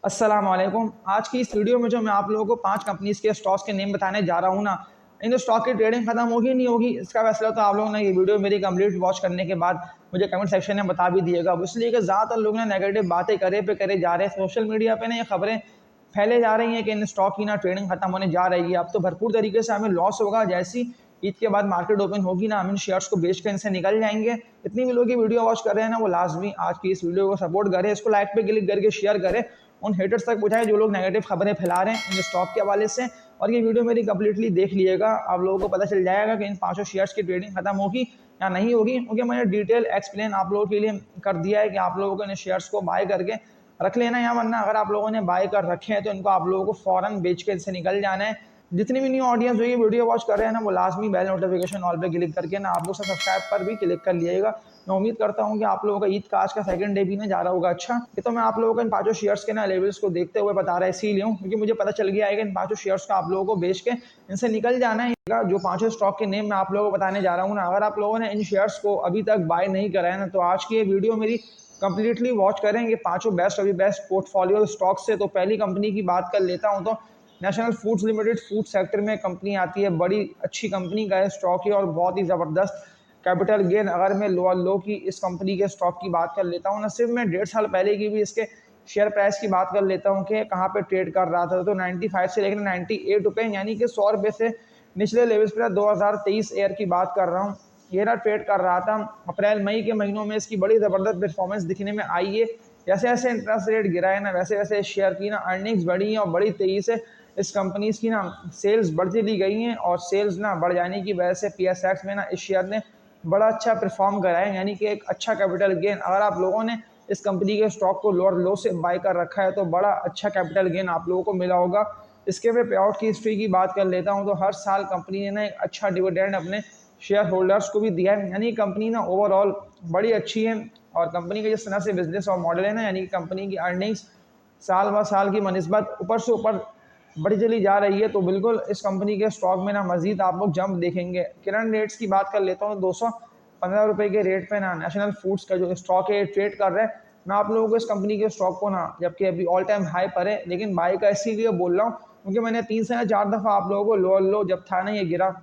अस्सलाम वालेकुम। आज की इस वीडियो में जो मैं आप लोगों को 5 कंपनीज़ के स्टॉक्स के नेम बताने जा रहा हूँ ना, इन स्टॉक की ट्रेडिंग खत्म होगी नहीं होगी, इसका फैसला तो आप लोगों ने ये वीडियो मेरी कंप्लीट वॉच करने के बाद मुझे कमेंट सेक्शन में बता भी दिएगा। अब इसलिए कि ज़्यादातर लोग ना नेगेटिव बातें करे पे करे जा रहे हैं। सोशल मीडिया पे ना ये खबरें फैले जा रही हैं कि इन स्टॉक की ना ट्रेडिंग खत्म होने जा रही है। अब तो भरपूर तरीके से हमें लॉस होगा। जैसी ईद के बाद मार्केट ओपन होगी ना, हम इन शेयर्स को बेच के इनसे निकल जाएंगे। इतनी भी लोग ये वीडियो वॉच कर रहे हैं ना, वो लाजमी आज की इस वीडियो को सपोर्ट करें, इसको लाइक पे क्लिक करके शेयर करें, उन हेटर्स तक पहुंचाएं जो लोग नेगेटिव खबरें फैला रहे हैं इन स्टॉक के हवाले से। और ये वीडियो मेरी कंप्लीटली देख लिएगा, आप लोगों को पता चल जाएगा कि इन 5 शेयर्स की ट्रेडिंग खत्म होगी या नहीं होगी, क्योंकि मैंने डिटेल एक्सप्लेन आप लोगों के लिए कर दिया है कि आप लोगों को इन शेयर्स को बाय करके रख लेना है, वरना अगर आप लोगों ने बाय कर रखे हैं तो इनको आप लोगों को फौरन बेच के इनसे निकल जाना है। जितनी भी न्यू ऑडियंस जो ये वीडियो वॉच कर रहे हैं ना, वो लाजमी बेल नोटिफिकेशन ऑल पे क्लिक करके ना आप लोग सब्सक्राइब पर भी क्लिक कर लिएगा। मैं उम्मीद करता हूँ कि आप लोगों का ईद का आज का सेकंड डे भी ना जा रहा होगा अच्छा। ये तो मैं आप लोगों को इन 5 शेयर्स के ना लेवल्स को देखते हुए बता रहा है, इसीलिए हूँ क्योंकि मुझे पता चल गया है कि इन 5 शेयर्स को आप लोगों को बेच के इनसे निकल जाना है। जो 5 स्टॉक के नेम मैं आप लोगों को बताने जा रहा हूँ ना, अगर आप लोगों ने इन शेयर्स को अभी तक बाय नहीं करा है ना, तो आज की ये वीडियो मेरी कंप्लीटली वॉच करेंगे। 5 बेस्ट अभी बेस्ट पोर्टफोलियो स्टॉक से। तो पहली कंपनी की बात कर लेता हूँ, तो national foods limited food sector में कंपनी आती है। बड़ी अच्छी कंपनी का स्टॉक है और बहुत ही ज़बरदस्त कैपिटल गेन। अगर मैं लो की इस कंपनी के स्टॉक की बात कर लेता हूँ ना, सिर्फ मैं 1.5 साल पहले की भी इसके शेयर प्राइस की बात कर लेता हूँ कि कहाँ पे ट्रेड कर रहा था, तो 95 से लेकर 98 रुपये, यानी कि 100 रुपये से निचले लेवल्स पर 2023 ईयर की बात कर रहा हूँ, ये ना ट्रेड कर रहा था। अप्रैल मई के महीनों में इसकी बड़ी ज़बरदस्त परफॉर्मेंस दिखने में आई है। जैसे जैसे इंटरेस्ट रेट गिरा है ना, वैसे वैसे शेयर की ना अर्निंग्स बढ़ी हैं और बड़ी तेज़ी से इस कंपनीज की ना सेल्स बढ़ती दी गई हैं। और सेल्स ना बढ़ जाने की वजह से PSX में ना इस शेयर ने बड़ा अच्छा परफॉर्म करा है, यानी कि एक अच्छा कैपिटल गेन। अगर आप लोगों ने इस कंपनी के स्टॉक को लोअर लो से बाय कर रखा है तो बड़ा अच्छा कैपिटल गेन आप लोगों को मिला होगा। इसके पे पे आउट की हिस्ट्री की बात कर लेता हूँ, तो हर साल कंपनी ने ना एक अच्छा डिविडेंड अपने शेयर होल्डर्स को भी दिया है, यानी कंपनी ना ओवरऑल बड़ी अच्छी है। और कंपनी का जिस तरह से बिजनेस और मॉडल है ना, यानी कि कंपनी की अर्निंग्स साल ब साल की मनस्बत ऊपर से ऊपर बढ़ी चली जा रही है। तो बिल्कुल इस कंपनी के स्टॉक में ना मजीद आप लोग जंप देखेंगे। करंट रेट्स की बात कर लेता हूँ, 215 रुपये के रेट पे ना नेशनल फूड्स का जो स्टॉक है ट्रेड कर रहा है। मैं आप लोगों को इस कंपनी के स्टॉक को ना, जबकि अभी ऑल टाइम हाई पर है, लेकिन बाय का इसीलिए बोल रहा हूँ क्योंकि मैंने 3 से 4 दफ़ा आप लोगों को लो जब था ना ये गिरा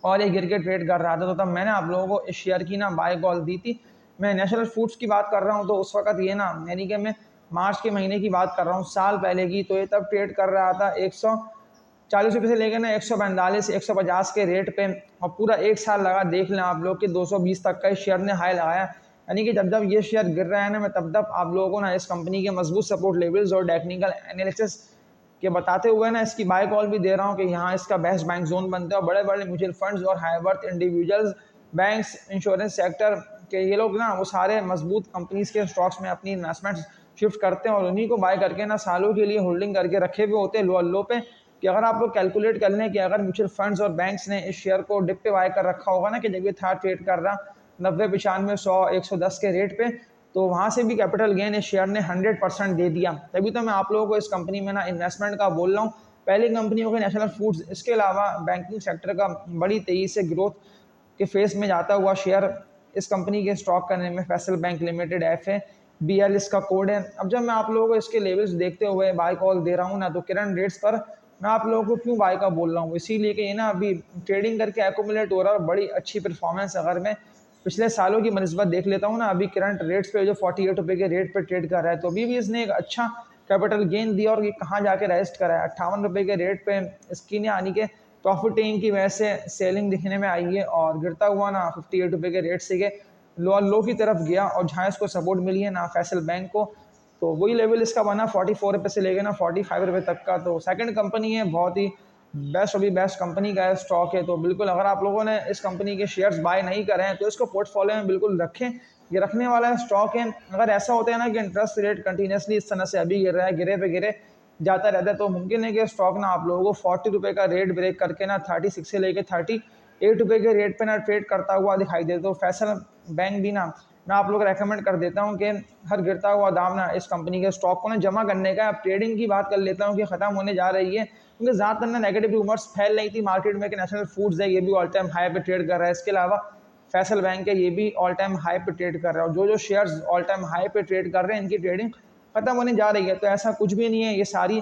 और ये गिर के ट्रेड कर रहा था, तो तब मैंने आप लोगों को इस शेयर की ना बाय कॉल दी थी। मैं नेशनल फूड्स की बात कर रहा हूँ, तो उस वक्त ये ना, यानी कि मैं मार्च के महीने की बात कर रहा हूँ साल पहले की, तो ये तब ट्रेड कर रहा था 140 रुपये से लेकर ना 142 150 के रेट पे। और पूरा एक साल लगा, देख लें आप लोग कि 220 तक का इस शेयर ने हाई लगाया। यानी कि जब जब ये शेयर गिर रहा है ना, मैं तब तब आप लोगों को ना इस कंपनी के मजबूत सपोर्ट लेवल्स और टेक्निकल एनालिसिस के बताते हुए ना इसकी बाय कॉल भी दे रहा हूँ कि यहाँ इसका बेस्ट बैंक जोन बनता है। और बड़े बड़े म्यूचुअल फंड्स और हाईवर्थ इंडिविजुअल्स, बैंक्स, इंश्योरेंस सेक्टर के ये लोग ना वो सारे मजबूत कंपनीज के स्टॉक्स में अपनी इन्वेस्टमेंट्स शिफ्ट करते हैं और उन्हीं को बाय करके ना सालों के लिए होल्डिंग करके रखे हुए होते हैं लो पे। कि अगर आप लोग कैलकुलेट कर लें कि अगर म्यूचुअल फंड्स और बैंक्स ने इस शेयर को डिप पे बाय कर रखा होगा ना, कि जब ये था ट्रेड कर रहा 90 95 100 110 के रेट पे, तो वहाँ से भी कैपिटल गेन इस शेयर ने 100% दे दिया। तभी तो मैं आप लोगों को इस कंपनी में ना इन्वेस्टमेंट का बोल रहा हूँ। पहली कंपनियों के नेशनल फूड्स, इसके अलावा बैंकिंग सेक्टर का बड़ी तेज़ी से ग्रोथ के फेस में जाता हुआ शेयर इस कंपनी के स्टॉक का नेम है फैसल बैंक लिमिटेड, FABL इसका कोड है। अब जब मैं आप लोगों को इसके लेवल्स देखते हुए बाय कॉल दे रहा हूँ ना, तो करंट रेट्स पर मैं आप लोगों को क्यों बाय का बोल रहा हूँ, इसीलिए कि ये ना अभी ट्रेडिंग करके एक्यूमुलेट हो रहा है बड़ी अच्छी परफॉर्मेंस। अगर मैं पिछले सालों की मनस्बत देख लेता हूँ ना, अभी करंट रेट्स पे जो 48 रुपये के रेट पे ट्रेड कर रहा है, तो अभी भी इसने एक अच्छा कैपिटल गेन दिया और ये कहाँ जाके रेस्ट करा है 58 रुपये के रेट पे इसकी ने, यानी कि प्रॉफिट टेकिंग की वजह से सेलिंग दिखने में आई है। और गिरता हुआ ना 58 रुपये के रेट से लो की तरफ गया और जहाँ इसको सपोर्ट मिली है ना फैसल बैंक को, तो वही लेवल इसका बना 44 रुपये से लेकर ना 45 रुपये तक का। तो सेकंड कंपनी है, बहुत ही बेस्ट अभी बेस्ट कंपनी का स्टॉक है। तो बिल्कुल अगर आप लोगों ने इस कंपनी के शेयर्स बाय नहीं करे हैं तो इसको पोर्टफोलियो में बिल्कुल रखें, ये रखने वाला स्टॉक है। अगर ऐसा होता है ना कि इंटरेस्ट रेट कंटिन्यूसली इस तरह से अभी गिर रहा है, गिरे पे गिरे जाता रहता है, तो मुमकिन है कि स्टॉक ना आप लोगों को 40 रुपये का रेट ब्रेक करके ना 36 से लेकर 38 रुपये के रेट पे ना ट्रेड करता हुआ दिखाई दे। तो फैसल बैंक भी ना मैं आप लोग रेकमेंड कर देता हूँ कि हर गिरता हुआ दाम ना इस कंपनी के स्टॉक को ना जमा करने का। अब ट्रेडिंग की बात कर लेता हूँ कि ख़त्म होने जा रही है, क्योंकि ज़्यादातर ना नेगेटिव रूमर्स फैल रही थी मार्केट में कि नेशनल फूड्स है ये भी ऑल टाइम हाई पे ट्रेड कर रहा है, इसके अलावा फैसल बैंक है ये भी ऑल टाइम हाई पे ट्रेड कर रहा है। और जो शेयर्स ऑल टाइम हाई पे ट्रेड कर रहे हैं इनकी ट्रेडिंग ख़त्म होने जा रही है। तो ऐसा कुछ भी नहीं है, ये सारी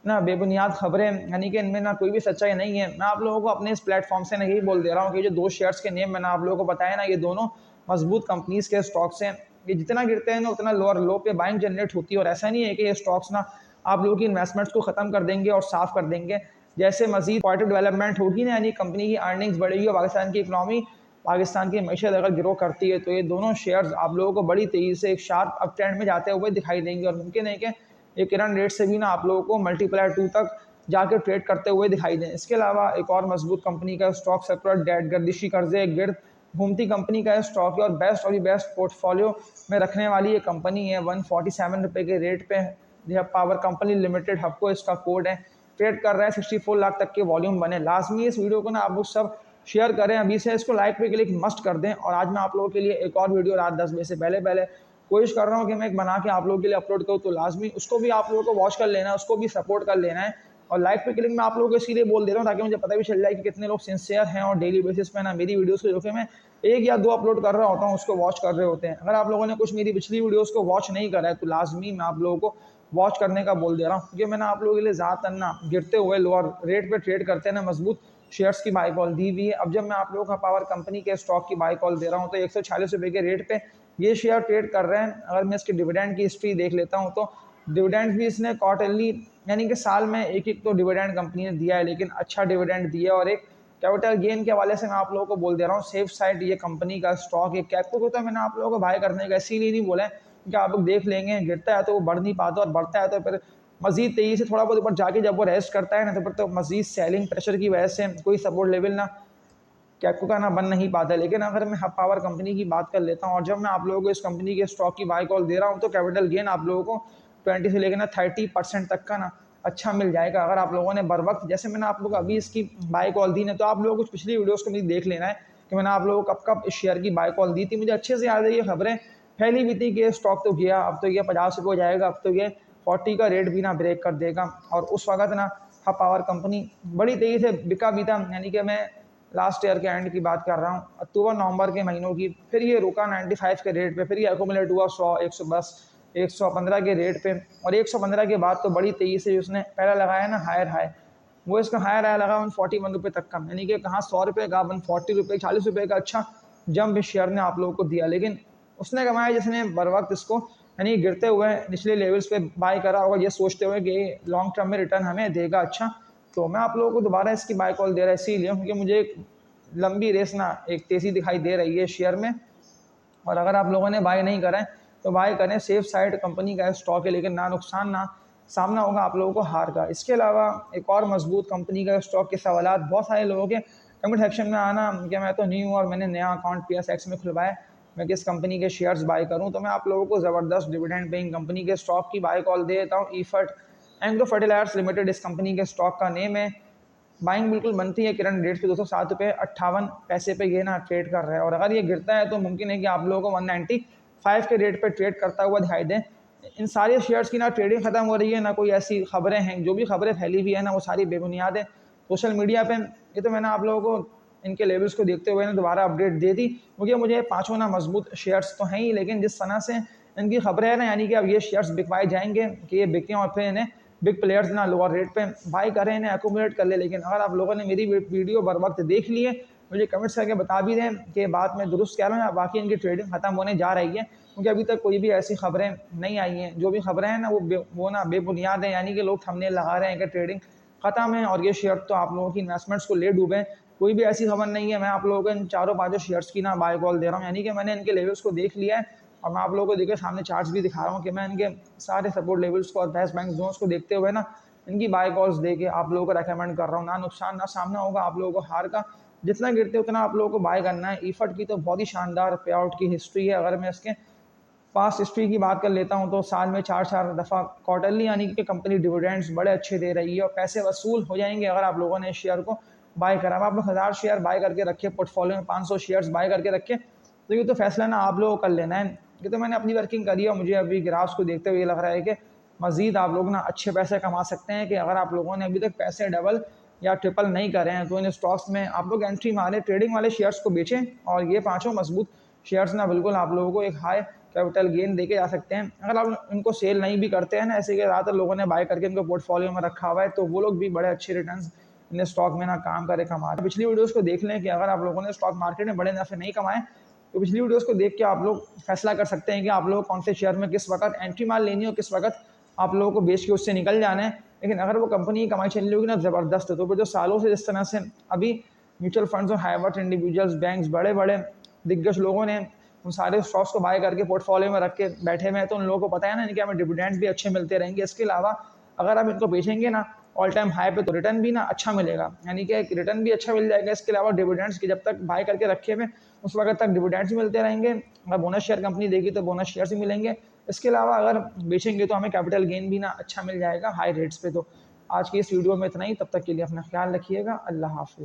ना बेबुनियाद खबरें, यानी कि इनमें ना कोई भी सच्चाई नहीं है। मैं आप लोगों को अपने इस प्लेटफॉर्म से ना यही बोल दे रहा हूँ कि जो 2 शेयर्स के नेम मैंने आप लोगों को बताया ना, ये दोनों मजबूत कंपनीज़ के स्टॉक्स हैं। ये जितना गिरते हैं ना उतना लोअर लो पे बाइंग जनरेट होती है, और ऐसा नहीं है कि ये स्टॉक्स ना आप लोगों की इन्वेस्टमेंट्स को ख़त्म कर देंगे और साफ़ कर देंगे। जैसे मज़ीद पॉजिटिव डेवलपमेंट होगी ना, यानी कंपनी की अर्निंग्स बढ़ेगी और पाकिस्तान की इकनॉमी, पाकिस्तान की मैशत अगर ग्रो करती है, तो ये दोनों शेयर्स आप लोगों को बड़ी तेज़ी से एक शार्प अप ट्रेंड में जाते हुए दिखाई देंगे, और मुमकिन है कि ये करंट रेट से भी ना आप लोगों को मल्टीप्लाई 2 तक जाकर ट्रेड करते हुए दिखाई दें। इसके अलावा एक और मजबूत कंपनी का स्टॉक सेक्टर डेट गर्दिशी कर्जे गिर्द घूमती कंपनी का स्टॉक है, और बेस्ट पोर्टफोलियो में रखने वाली ये कंपनी है। 147 रुपये के रेट पे यह पावर कंपनी लिमिटेड हबको इसका कोड है, ट्रेड कर रहा है, 64 लाख तक के वॉल्यूम बने। लाजमी इस वीडियो को ना आप लोग सब शेयर करें, अभी से इसको लाइक पे क्लिक मस्ट कर दें। और आज मैं आप लोगों के लिए एक और वीडियो रात 10 बजे से पहले पहले कोशिश कर रहा हूँ कि मैं एक बना के आप लोगों के लिए अपलोड करूँ, तो लाजमी उसको भी आप लोगों को वॉच कर लेना है, उसको भी सपोर्ट कर लेना है। और लाइक पे क्लिक मैं आप लोगों को इसीलिए बोल दे रहा हूँ ताकि मुझे पता भी चल जाए कि कितने लोग सिंसियर हैं और डेली बेसिस पे ना मेरी वीडियोस को जो कि मैं 1 या 2 अपलोड कर रहा होता हूँ उसको वॉच कर रहे होते हैं। अगर आप लोगों ने कुछ मेरी पिछली वीडियोस को वॉच नहीं करा है, तो लाजमी मैं आप लोगों को वॉच करने का बोल दे रहा हूँ, क्योंकि मैंने आप लोगों के लिए ज़्यादातर ना गिरते हुए लोअर रेट पे ट्रेड करते हैं ना मजबूत शेयर्स की बाई कॉल दी हुई है। अब जब मैं आप लोगों का पावर कंपनी के स्टॉक की बाई कॉल दे रहा हूँ, तो 146 रुपये के रेट पे ये शेयर ट्रेड कर रहे हैं। अगर मैं इसके डिविडेंड की हिस्ट्री देख लेता हूँ, तो डिविडेंड भी इसने क्वार्टरली यानी कि साल में एक तो डिविडेंड कंपनी ने दिया है, लेकिन अच्छा डिविडेंड दिया है। और एक कैपिटल गेन के हवाले से मैं आप लोगों को बोल दे रहा हूँ, सेफ साइड ये कंपनी का स्टॉक है। कैपको को तो मैंने आप लोगों को बाय करने का इसीलिए नहीं बोला है, क्योंकि आप लोग देख लेंगे गिरता है तो वो बढ़ नहीं पाता, और बढ़ता है तो फिर मजीद तेजी से थोड़ा बहुत ऊपर जाके जब वो रेस्ट करता है ना, तो फिर तो मजीद सेलिंग प्रेशर की वजह से कोई सपोर्ट लेवल ना कैपको का ना बन नहीं पाता। लेकिन अगर मैं हब पावर कंपनी की बात कर लेता हूँ, और जब मैं आप लोगों को इस कंपनी के स्टॉक की बाय कॉल दे रहा हूँ, तो कैपिटल गेन आप लोगों को 20 से लेकर ना 30% तक का ना अच्छा मिल जाएगा, अगर आप लोगों ने बर वक्त, जैसे मैंने आप लोगों को अभी इसकी बाय कॉल दी ना, तो आप लोगों को कुछ पिछली वीडियोज़ को मुझे देख लेना है कि मैंने आप लोगों को कब कब इस शेयर की बाय कॉल दी थी। मुझे अच्छे से याद है, ये खबरें फैली हुई थी कि स्टॉक तो गया, अब तो ये 50 रुपये हो जाएगा, अब तो ये 40 का रेट भी ना ब्रेक कर देगा। और उस वक्त ना हब पावर कंपनी बड़ी तेज़ी से बिका भी था, यानी कि मैं लास्ट ईयर के एंड की बात कर रहा हूँ, अक्टूबर नवंबर के महीनों की। फिर ये रुका 95 के रेट पे, फिर ये एकोमुलेट हुआ 100, 110, 115 के रेट पे, और 115 के बाद तो बड़ी तेज़ी से उसने पहला लगाया ना हायर हाई, वो इसका हायर हाई लगा 141 रुपये तक का, यानी कि कहाँ 100 रुपये का 140 रुपये 40 रुपये का अच्छा जंप इस शेयर ने आप लोगों को दिया। लेकिन उसने कमाया जिसने बर वक्त इसको यानी गिरते हुए निचले लेवल्स पे बाय करा होगा, ये सोचते हुए कि लॉन्ग टर्म में रिटर्न हमें देगा अच्छा। तो मैं आप लोगों को दोबारा इसकी बाय कॉल दे रहा है इसीलिए क्योंकि मुझे एक लंबी रेस ना एक तेज़ी दिखाई दे रही है शेयर में। और अगर आप लोगों ने बाय नहीं करें तो बाय करें, सेफ साइड कंपनी का स्टॉक है, लेकिन ना नुकसान ना सामना होगा आप लोगों को हार का। इसके अलावा एक और मजबूत कंपनी का स्टॉक के सवाल बहुत सारे लोगों के कमेंट सेक्शन में आना कि मैं तो नहीं हूँ और मैंने नया अकाउंट PSX में खुलवाया, मैं किस कंपनी के शेयर्स बाय करूँ। तो मैं आप लोगों को ज़बरदस्त डिविडेंड पेइंग कंपनी के स्टॉक की बाय कॉल दे देता हूँ। ईफर्ट एंग्रो फर्टिलाइजर्स लिमिटेड इस कंपनी के स्टॉक का नेम है। बाइंग बिल्कुल बनती है, करंट रेट पे 207 रुपये 58 पैसे पे ये ना ट्रेड कर रहा है, और अगर ये गिरता है तो मुमकिन है कि आप लोगों को 195 के रेट पे ट्रेड करता हुआ दिखाई दे। इन सारे शेयर्स की ना ट्रेडिंग खत्म हो रही है, ना कोई ऐसी खबरें हैं, जो भी खबरें फैली हुई है ना वो सारी बेबुनियाद है सोशल मीडिया पे। ये तो मैंने आप लोगों को इनके लेवल्स को देखते हुए ना दोबारा अपडेट दे दी, क्योंकि मुझे पाँचों ना मजबूत शेयर्स तो हैं ही, लेकिन जिस तरह से इनकी खबरें हैं ना, यानी कि अब ये शेयर्स बिकवाए जाएंगे कि ये बिकें और फिर इन्हें बिग प्लेयर्स ना लोअर रेट पे बाय करें, इन्हें एकोमुलेट कर ले। लेकिन अगर आप लोगों ने मेरी वीडियो बर वक्त देख ली है, मुझे कमेंट्स करके बता भी दें कि बात में दुरुस्त कह रहा हूँ या बाकी इनकी ट्रेडिंग खत्म होने जा रही है, क्योंकि अभी तक कोई भी ऐसी खबरें नहीं आई हैं। जो भी खबरें हैं ना वो ना बेबुनियाद है, यानी कि लोग थंबनेल लगा रहे हैं कि ट्रेडिंग खत्म है और ये शेयर तो आप लोगों की इन्वेस्टमेंट्स को ले डूबे। कोई भी ऐसी खबर नहीं है। मैं आप लोगों को इन चारों पाँचों शेयर्स की ना बाय कॉल दे रहा हूँ, यानी कि मैंने इनके लेवल्स को देख लिया है, और मैं आप लोगों को देखिए सामने चार्ट्स भी दिखा रहा हूँ कि मैं इनके सारे सपोर्ट लेवल्स को और बेस्ट बैंक जोन्स को देखते हुए ना इनकी बाय कॉल्स दे के आप लोगों को रेकमेंड कर रहा हूँ। ना नुकसान ना सामना होगा आप लोगों को हार का, जितना गिरते उतना आप लोगों को बाय करना है। ईफर्ट की तो बहुत ही शानदार पे आउट की हिस्ट्री है। अगर मैं इसके पास्ट हिस्ट्री की बात कर लेता हूँ तो साल में 4-4 दफ़ा क्वार्टरली यानी कि कंपनी डिविडेंड्स बड़े अच्छे दे रही है, और पैसे वसूल हो जाएंगे अगर आप लोगों ने शेयर को बाय करा। आप लोग 1000 शेयर बाय करके रखे, पोर्टफोलियो में 500 शेयर्स बाय करके रखे, तो ये तो फैसला ना आप लोगों को कर लेना है। ये तो मैंने अपनी वर्किंग करी है, मुझे अभी ग्राफ्स को देखते हुए ये लग रहा है कि मज़ीद आप लोग ना अच्छे पैसे कमा सकते हैं। कि अगर आप लोगों ने अभी तक पैसे डबल या ट्रिपल नहीं करे हैं तो इन स्टॉक्स में आप लोग एंट्री मारें, ट्रेडिंग वाले शेयर्स को बेचें, और ये पाँचों मजबूत शेयर्स ना बिल्कुल आप लोगों को एक हाई कैपिटल गेन देके जा सकते हैं। अगर आप इनको सेल नहीं भी करते हैं ना, ऐसे कि ज़्यादातर लोगों ने बाय करके इनको पोर्टफोलियो में रखा हुआ है, तो वो लोग भी बड़े अच्छे रिटर्न्स इन स्टॉक में ना काम करे कमा। पिछली वीडियोज़ को देख लें कि अगर आप लोगों ने स्टॉक मार्केट में बड़े नफ़े नहीं कमाए, तो पिछली वीडियोज़ को देख के आप लोग फैसला कर सकते हैं कि आप लोग कौन से शेयर में किस वक्त एंट्री मार लेनी हो, किस वक्त आप लोगों को बेच के उससे निकल जाना है। लेकिन अगर वो कंपनी की कमाई चल रही होगी ना ज़बरदस्त, तो फिर जो सालों से जिस तरह से अभी म्यूचुअल फंड्स और हाईवर्थ इंडिविजुअल्स, बैंक्स, बड़े बड़े दिग्गज लोगों ने उन सारे स्टॉक्स को बाय करके पोर्टफोलियो में रख के बैठे हुए हैं, तो उन लोगों को पता है ना इनके हमें डिविडेंड्स भी अच्छे मिलते रहेंगे। इसके अलावा अगर आप इनको बेचेंगे ना ऑल टाइम हाई पे, तो रिटर्न भी ना अच्छा मिलेगा, यानी कि एक रिटर्न भी अच्छा मिल जाएगा। इसके अलावा डिविडेंड्स की जब तक बाय करके रखे हुए उस वक्त तक डिविडेंड्स मिलते रहेंगे। अगर बोनस शेयर कंपनी देगी तो बोनस शेयर भी मिलेंगे। इसके अलावा अगर बेचेंगे तो हमें कैपिटल गेन भी ना अच्छा मिल जाएगा हाई रेट्स पे। तो आज की इस वीडियो में इतना ही, तब तक के लिए अपना ख्याल रखिएगा। अल्लाह हाफिज़।